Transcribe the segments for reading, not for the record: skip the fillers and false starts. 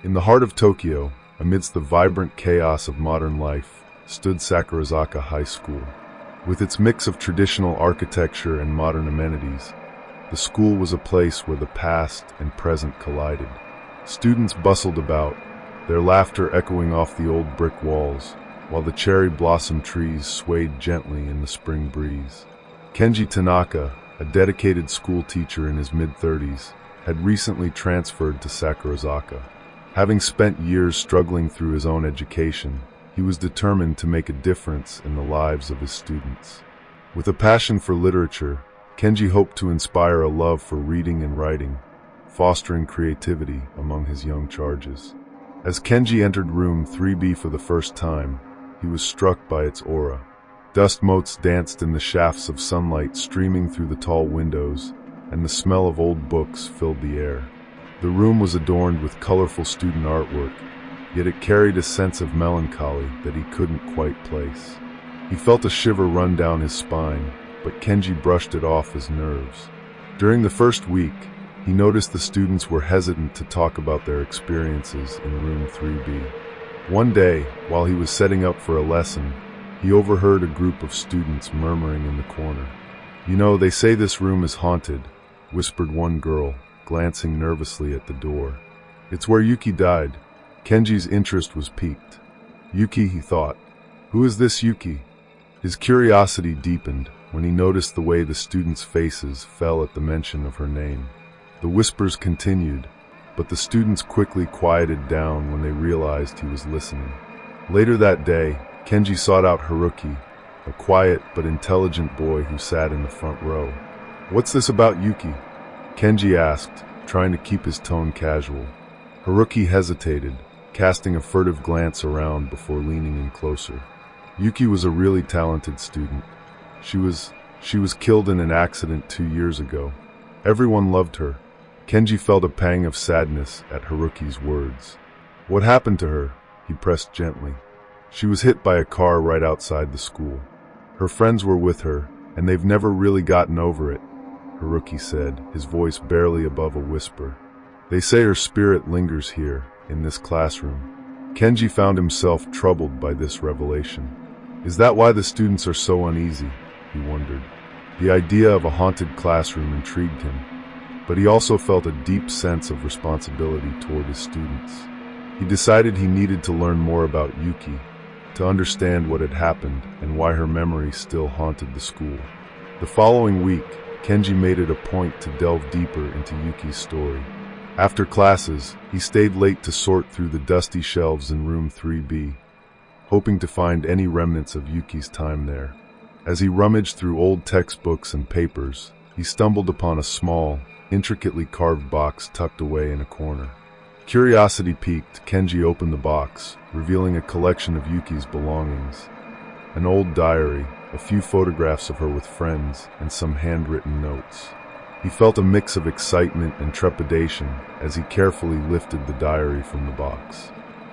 In the heart of Tokyo, amidst the vibrant chaos of modern life, stood Sakurazaka High School. With its mix of traditional architecture and modern amenities, the school was a place where the past and present collided. Students bustled about, their laughter echoing off the old brick walls, while the cherry blossom trees swayed gently in the spring breeze. Kenji Tanaka, a dedicated school teacher in his mid-30s, had recently transferred to Sakurazaka. Having spent years struggling through his own education, he was determined to make a difference in the lives of his students. With a passion for literature, Kenji hoped to inspire a love for reading and writing, fostering creativity among his young charges. As Kenji entered room 3B for the first time, he was struck by its aura. Dust motes danced in the shafts of sunlight streaming through the tall windows, and the smell of old books filled the air. The room was adorned with colorful student artwork, yet it carried a sense of melancholy that he couldn't quite place. He felt a shiver run down his spine, but Kenji brushed it off as nerves. During the first week, he noticed the students were hesitant to talk about their experiences in room 3B. One day, while he was setting up for a lesson, he overheard a group of students murmuring in the corner. "You know, they say this room is haunted," whispered one girl, glancing nervously at the door. "It's where Yuki died." Kenji's interest was piqued. Yuki, he thought. Who is this Yuki? His curiosity deepened when he noticed the way the students' faces fell at the mention of her name. The whispers continued, but the students quickly quieted down when they realized he was listening. Later that day, Kenji sought out Haruki, a quiet but intelligent boy who sat in the front row. "What's this about Yuki?" Kenji asked, trying to keep his tone casual. Haruki hesitated, casting a furtive glance around before leaning in closer. Yuki was a really talented student. She was killed in an accident 2 years ago. Everyone loved her. Kenji felt a pang of sadness at Haruki's words. "What happened to her?" he pressed gently. "She was hit by a car right outside the school. Her friends were with her, and they've never really gotten over it," Haruki said, his voice barely above a whisper. "They say her spirit lingers here, in this classroom." Kenji found himself troubled by this revelation. Is that why the students are so uneasy? He wondered. The idea of a haunted classroom intrigued him, but he also felt a deep sense of responsibility toward his students. He decided he needed to learn more about Yuki, to understand what had happened and why her memory still haunted the school. The following week, Kenji made it a point to delve deeper into Yuki's story. After classes, he stayed late to sort through the dusty shelves in room 3B, hoping to find any remnants of Yuki's time there. As he rummaged through old textbooks and papers, he stumbled upon a small, intricately carved box tucked away in a corner. Curiosity piqued, Kenji opened the box, revealing a collection of Yuki's belongings. An old diary, a few photographs of her with friends, and some handwritten notes. He felt a mix of excitement and trepidation as he carefully lifted the diary from the box.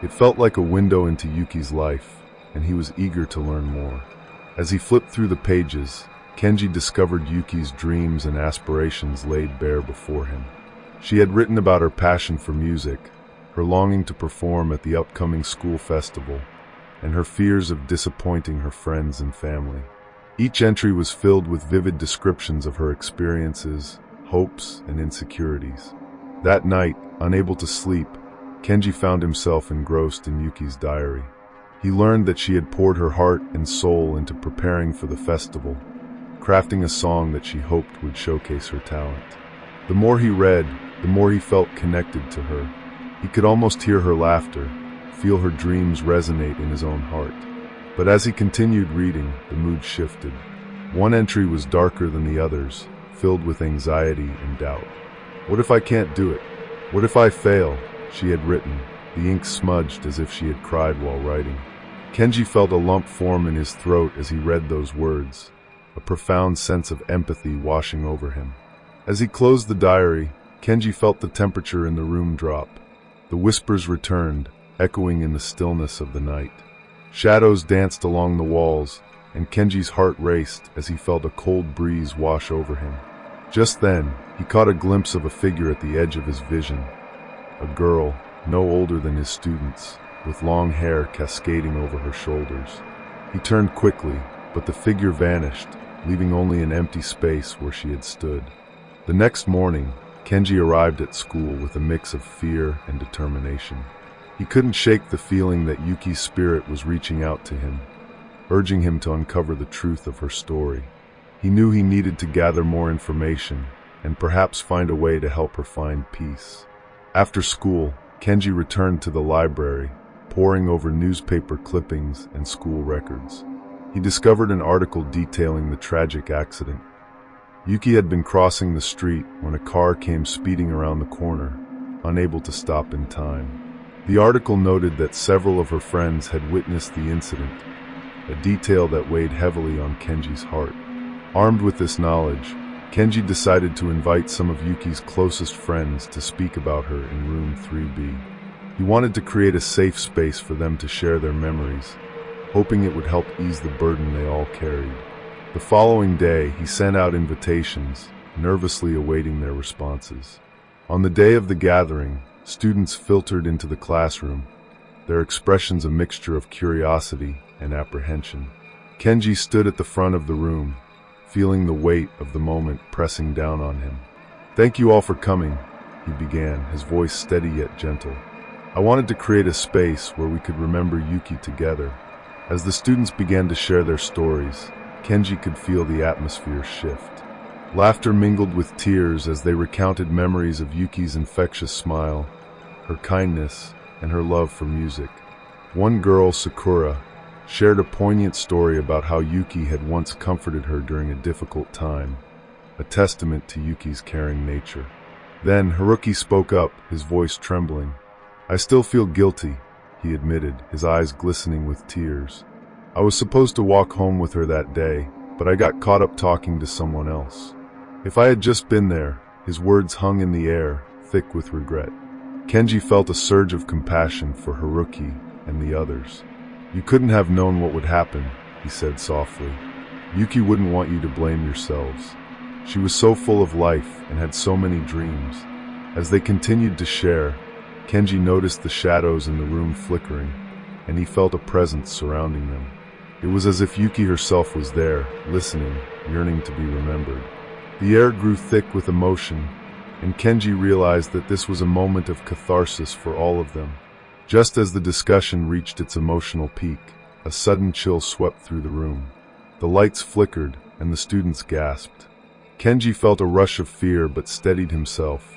It felt like a window into Yuki's life, and he was eager to learn more. As he flipped through the pages, Kenji discovered Yuki's dreams and aspirations laid bare before him. She had written about her passion for music, her longing to perform at the upcoming school festival, and her fears of disappointing her friends and family. Each entry was filled with vivid descriptions of her experiences, hopes, and insecurities. That night, unable to sleep, Kenji found himself engrossed in Yuki's diary. He learned that she had poured her heart and soul into preparing for the festival, crafting a song that she hoped would showcase her talent. The more he read, the more he felt connected to her. He could almost hear her laughter, feel her dreams resonate in his own heart. But as he continued reading, the mood shifted. One entry was darker than the others, filled with anxiety and doubt. "What if I can't do it? What if I fail?" she had written, the ink smudged as if she had cried while writing. Kenji felt a lump form in his throat as he read those words, a profound sense of empathy washing over him. As he closed the diary, Kenji felt the temperature in the room drop. The whispers returned, echoing in the stillness of the night. Shadows danced along the walls, and Kenji's heart raced as he felt a cold breeze wash over him. Just then, he caught a glimpse of a figure at the edge of his vision. A girl, no older than his students, with long hair cascading over her shoulders. He turned quickly, but the figure vanished, leaving only an empty space where she had stood. The next morning, Kenji arrived at school with a mix of fear and determination. He couldn't shake the feeling that Yuki's spirit was reaching out to him, urging him to uncover the truth of her story. He knew he needed to gather more information and perhaps find a way to help her find peace. After school, Kenji returned to the library, poring over newspaper clippings and school records. He discovered an article detailing the tragic accident. Yuki had been crossing the street when a car came speeding around the corner, unable to stop in time. The article noted that several of her friends had witnessed the incident, a detail that weighed heavily on Kenji's heart. Armed with this knowledge, Kenji decided to invite some of Yuki's closest friends to speak about her in room 3B. He wanted to create a safe space for them to share their memories, hoping it would help ease the burden they all carried. The following day, he sent out invitations, nervously awaiting their responses. On the day of the gathering, students filtered into the classroom, their expressions a mixture of curiosity and apprehension. Kenji stood at the front of the room, feeling the weight of the moment pressing down on him. "Thank you all for coming," he began, his voice steady yet gentle. "I wanted to create a space where we could remember Yuki together." As the students began to share their stories, Kenji could feel the atmosphere shift. Laughter mingled with tears as they recounted memories of Yuki's infectious smile, her kindness, and her love for music. One girl, Sakura, shared a poignant story about how Yuki had once comforted her during a difficult time, a testament to Yuki's caring nature. Then Haruki spoke up, his voice trembling. "I still feel guilty," he admitted, his eyes glistening with tears. "I was supposed to walk home with her that day, but I got caught up talking to someone else. If I had just been there," his words hung in the air, thick with regret. Kenji felt a surge of compassion for Haruki and the others. "You couldn't have known what would happen," he said softly. "Yuki wouldn't want you to blame yourselves. She was so full of life and had so many dreams." As they continued to share, Kenji noticed the shadows in the room flickering, and he felt a presence surrounding them. It was as if Yuki herself was there, listening, yearning to be remembered. The air grew thick with emotion, and Kenji realized that this was a moment of catharsis for all of them. Just as the discussion reached its emotional peak, a sudden chill swept through the room. The lights flickered, and the students gasped. Kenji felt a rush of fear but steadied himself,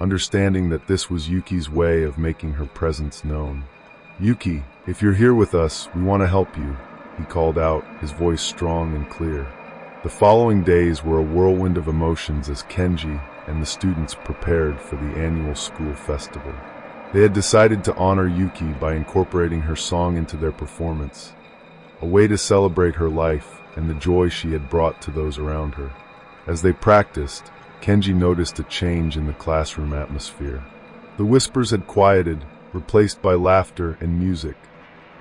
understanding that this was Yuki's way of making her presence known. "Yuki, if you're here with us, we want to help you," he called out, his voice strong and clear. The following days were a whirlwind of emotions as Kenji and the students prepared for the annual school festival. They had decided to honor Yuki by incorporating her song into their performance, a way to celebrate her life and the joy she had brought to those around her. As they practiced, Kenji noticed a change in the classroom atmosphere. The whispers had quieted, replaced by laughter and music.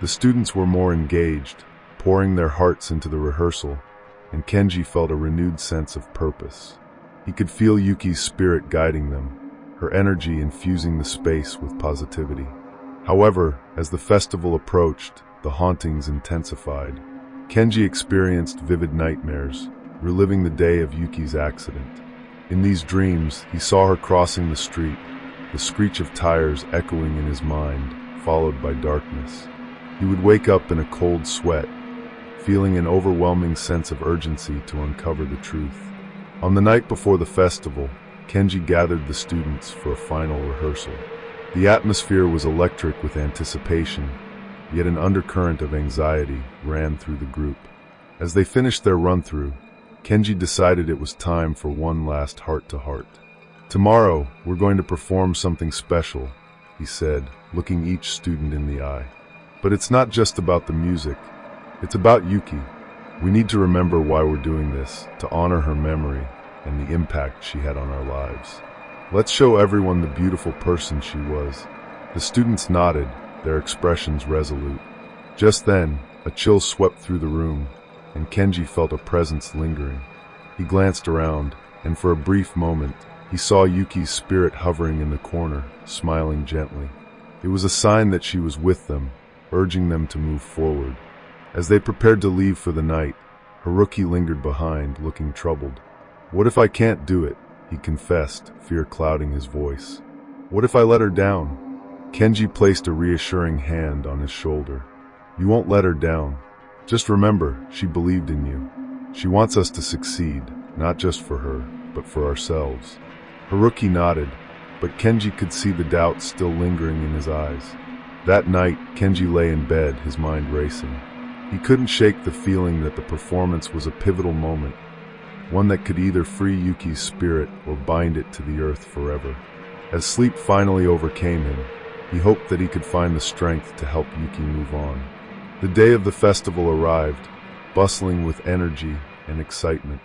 The students were more engaged, pouring their hearts into the rehearsal, and Kenji felt a renewed sense of purpose. He could feel Yuki's spirit guiding them, her energy infusing the space with positivity. However, as the festival approached, the hauntings intensified. Kenji experienced vivid nightmares, reliving the day of Yuki's accident. In these dreams, he saw her crossing the street, the screech of tires echoing in his mind, followed by darkness. He would wake up in a cold sweat, feeling an overwhelming sense of urgency to uncover the truth. On the night before the festival, Kenji gathered the students for a final rehearsal. The atmosphere was electric with anticipation, yet an undercurrent of anxiety ran through the group. As they finished their run-through, Kenji decided it was time for one last heart-to-heart. "Tomorrow, we're going to perform something special," he said, looking each student in the eye. "But it's not just about the music. It's about Yuki. We need to remember why we're doing this, to honor her memory and the impact she had on our lives. Let's show everyone the beautiful person she was." The students nodded, their expressions resolute. Just then, a chill swept through the room, and Kenji felt a presence lingering. He glanced around, and for a brief moment, he saw Yuki's spirit hovering in the corner, smiling gently. It was a sign that she was with them, urging them to move forward. As they prepared to leave for the night, Haruki lingered behind, looking troubled. "What if I can't do it?" he confessed, fear clouding his voice. "What if I let her down?" Kenji placed a reassuring hand on his shoulder. "You won't let her down. Just remember, she believed in you. She wants us to succeed, not just for her, but for ourselves." Haruki nodded, but Kenji could see the doubt still lingering in his eyes. That night, Kenji lay in bed, his mind racing. He couldn't shake the feeling that the performance was a pivotal moment, one that could either free Yuki's spirit or bind it to the earth forever. As sleep finally overcame him, he hoped that he could find the strength to help Yuki move on. The day of the festival arrived, bustling with energy and excitement.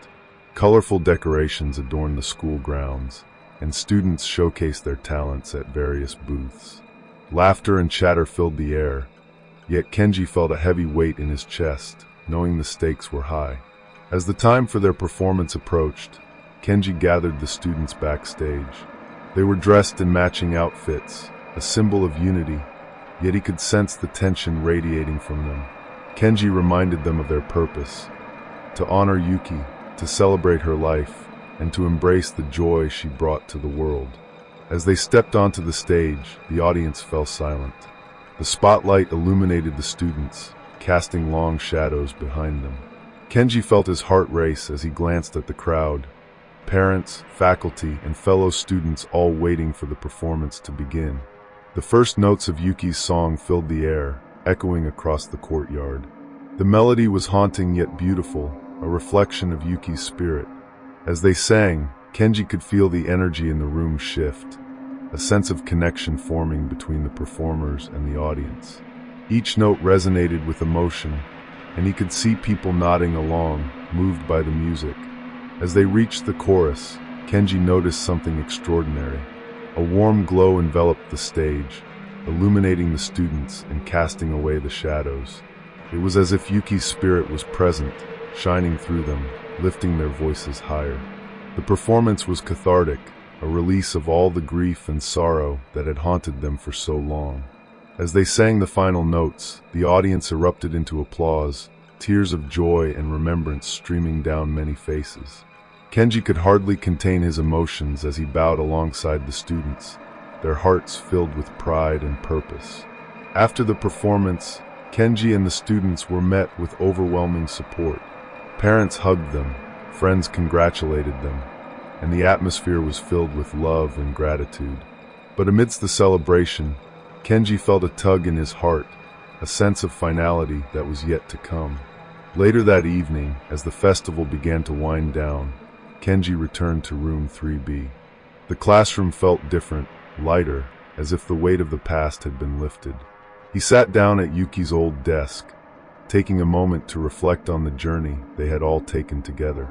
Colorful decorations adorned the school grounds, and students showcased their talents at various booths. Laughter and chatter filled the air, yet Kenji felt a heavy weight in his chest, knowing the stakes were high. As the time for their performance approached, Kenji gathered the students backstage. They were dressed in matching outfits, a symbol of unity, yet he could sense the tension radiating from them. Kenji reminded them of their purpose: to honor Yuki, to celebrate her life, and to embrace the joy she brought to the world. As they stepped onto the stage, the audience fell silent. The spotlight illuminated the students, casting long shadows behind them. Kenji felt his heart race as he glanced at the crowd, parents, faculty, and fellow students all waiting for the performance to begin. The first notes of Yuki's song filled the air, echoing across the courtyard. The melody was haunting yet beautiful, a reflection of Yuki's spirit. As they sang, Kenji could feel the energy in the room shift, a sense of connection forming between the performers and the audience. Each note resonated with emotion, and he could see people nodding along, moved by the music. As they reached the chorus, Kenji noticed something extraordinary. A warm glow enveloped the stage, illuminating the students and casting away the shadows. It was as if Yuki's spirit was present, shining through them, lifting their voices higher. The performance was cathartic, a release of all the grief and sorrow that had haunted them for so long. As they sang the final notes, the audience erupted into applause, tears of joy and remembrance streaming down many faces. Kenji could hardly contain his emotions as he bowed alongside the students, their hearts filled with pride and purpose. After the performance, Kenji and the students were met with overwhelming support. Parents hugged them, friends congratulated them, and the atmosphere was filled with love and gratitude. But amidst the celebration, Kenji felt a tug in his heart, a sense of finality that was yet to come. Later that evening, as the festival began to wind down, Kenji returned to room 3B. The classroom felt different, lighter, as if the weight of the past had been lifted. He sat down at Yuki's old desk, taking a moment to reflect on the journey they had all taken together.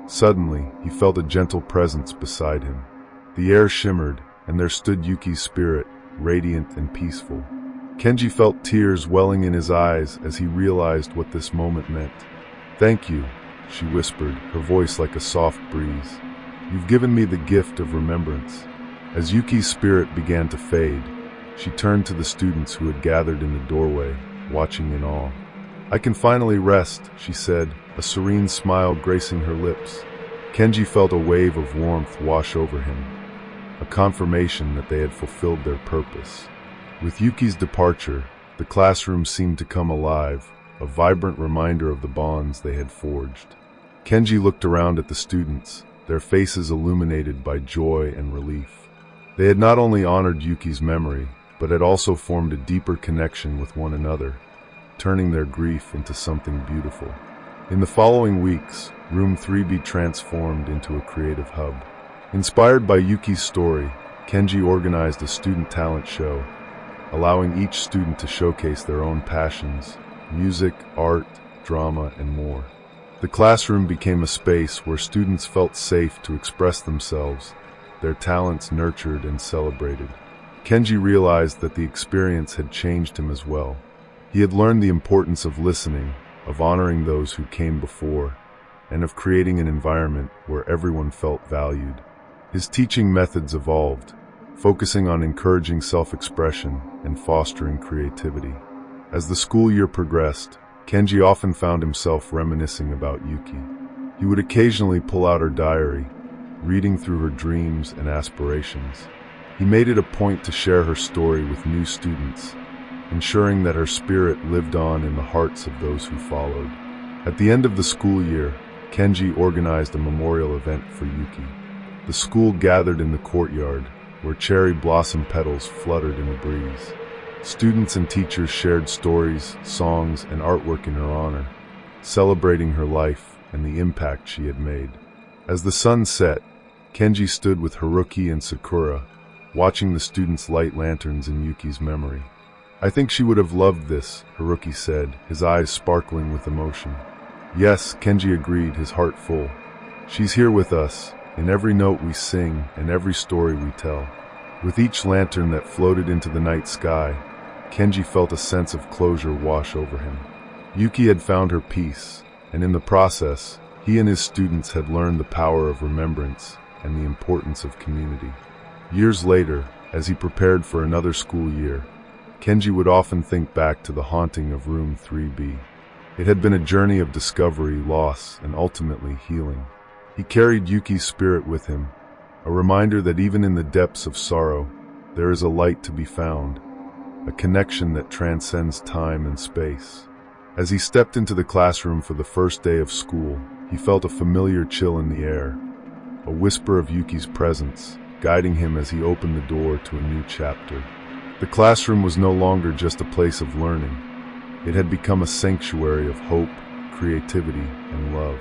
Suddenly, he felt a gentle presence beside him. The air shimmered, and there stood Yuki's spirit, radiant and peaceful. Kenji felt tears welling in his eyes as he realized what this moment meant. "Thank you," she whispered, her voice like a soft breeze. "You've given me the gift of remembrance." As Yuki's spirit began to fade, she turned to the students who had gathered in the doorway, watching in awe. "I can finally rest," she said, a serene smile gracing her lips. Kenji felt a wave of warmth wash over him, a confirmation that they had fulfilled their purpose. With Yuki's departure, the classroom seemed to come alive, a vibrant reminder of the bonds they had forged. Kenji looked around at the students, their faces illuminated by joy and relief. They had not only honored Yuki's memory, but had also formed a deeper connection with one another, turning their grief into something beautiful. In the following weeks, Room 3B transformed into a creative hub. Inspired by Yuki's story, Kenji organized a student talent show, allowing each student to showcase their own passions: music, art, drama, and more. The classroom became a space where students felt safe to express themselves, their talents nurtured and celebrated. Kenji realized that the experience had changed him as well. He had learned the importance of listening, of honoring those who came before, and of creating an environment where everyone felt valued. His teaching methods evolved, focusing on encouraging self-expression and fostering creativity. As the school year progressed, Kenji often found himself reminiscing about Yuki. He would occasionally pull out her diary, reading through her dreams and aspirations. He made it a point to share her story with new students, ensuring that her spirit lived on in the hearts of those who followed. At the end of the school year, Kenji organized a memorial event for Yuki. The school gathered in the courtyard, where cherry blossom petals fluttered in the breeze. Students and teachers shared stories, songs, and artwork in her honor, celebrating her life and the impact she had made. As the sun set, Kenji stood with Haruki and Sakura, watching the students light lanterns in Yuki's memory. "I think she would have loved this," Haruki said, his eyes sparkling with emotion. "Yes," Kenji agreed, his heart full. "She's here with us, in every note we sing and every story we tell." With each lantern that floated into the night sky, Kenji felt a sense of closure wash over him. Yuki had found her peace, and in the process, he and his students had learned the power of remembrance and the importance of community. Years later, as he prepared for another school year, Kenji would often think back to the haunting of room 3B. It had been a journey of discovery, loss, and ultimately healing. He carried Yuki's spirit with him, a reminder that even in the depths of sorrow, there is a light to be found, a connection that transcends time and space. As he stepped into the classroom for the first day of school, he felt a familiar chill in the air, a whisper of Yuki's presence, guiding him as he opened the door to a new chapter. The classroom was no longer just a place of learning. It had become a sanctuary of hope, creativity, and love.